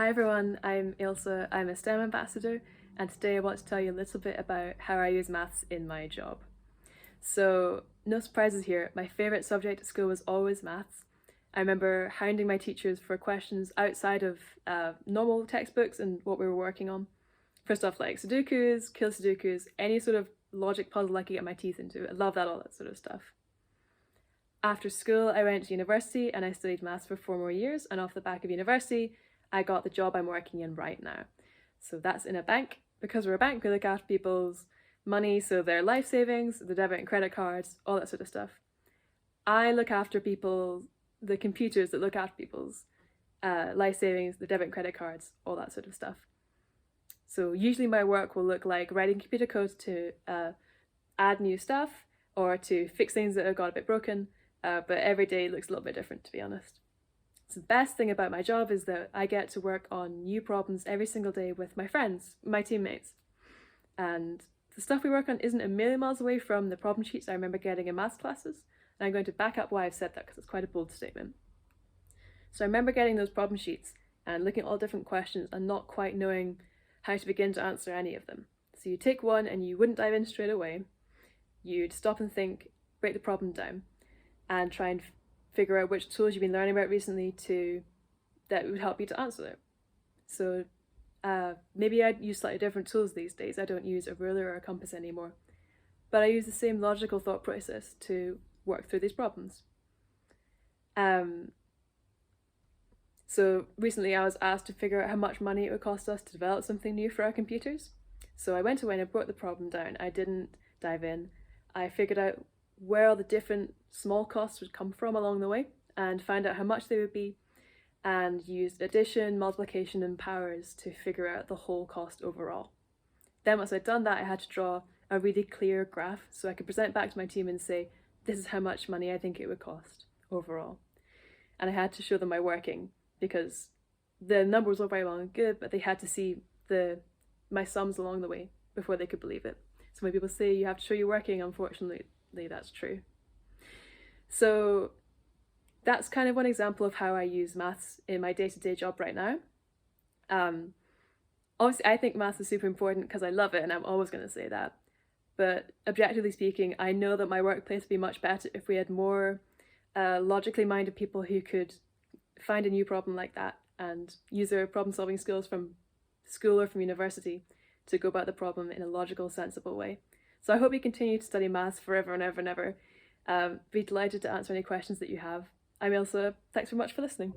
Hi everyone, I'm Ailsa, I'm a STEM ambassador, and today I want to tell you a little bit about how I use maths in my job. So, no surprises here, my favourite subject at school was always maths. I remember hounding my teachers for questions outside of normal textbooks and what we were working on. For stuff like Sudokus, kill Sudokus, any sort of logic puzzle I could get my teeth into. I love all that sort of stuff. After school, I went to university and I studied maths for 4 more years, and off the back of university, I got the job I'm working in right now. So that's in a bank. Because we're a bank, we look after people's money, so their life savings, the debit and credit cards, all that sort of stuff. I look after the computers that look after people's life savings, the debit and credit cards, all that sort of stuff. So usually my work will look like writing computer code to add new stuff or to fix things that have got a bit broken, but every day looks a little bit different, to be honest. So the best thing about my job is that I get to work on new problems every single day with my friends, my teammates. And the stuff we work on isn't a million miles away from the problem sheets I remember getting in maths classes. And I'm going to back up why I've said that because it's quite a bold statement. So I remember getting those problem sheets and looking at all different questions and not quite knowing how to begin to answer any of them. So you take one and you wouldn't dive in straight away. You'd stop and think, break the problem down, and try and figure out which tools you've been learning about recently that would help you to answer it. So maybe I'd use slightly different tools these days. I don't use a ruler or a compass anymore, but I use the same logical thought process to work through these problems. So recently I was asked to figure out how much money it would cost us to develop something new for our computers. So I went away and I broke the problem down. I didn't dive in. I figured out where all the different small costs would come from along the way and found out how much they would be, and used addition, multiplication and powers to figure out the whole cost overall. Then once I'd done that, I had to draw a really clear graph so I could present back to my team and say, this is how much money I think it would cost overall. And I had to show them my working because the numbers were very well and good, but they had to see my sums along the way before they could believe it. So when people say you have to show your working, unfortunately, that's true. So that's kind of one example of how I use maths in my day-to-day job right now. Obviously, I think maths is super important because I love it, and I'm always going to say that. But objectively speaking, I know that my workplace would be much better if we had more logically minded people who could find a new problem like that and use their problem-solving skills from school or from university to go about the problem in a logical, sensible way. So I hope you continue to study maths forever and ever and ever. Be delighted to answer any questions that you have. I'm Ailsa. Thanks very much for listening.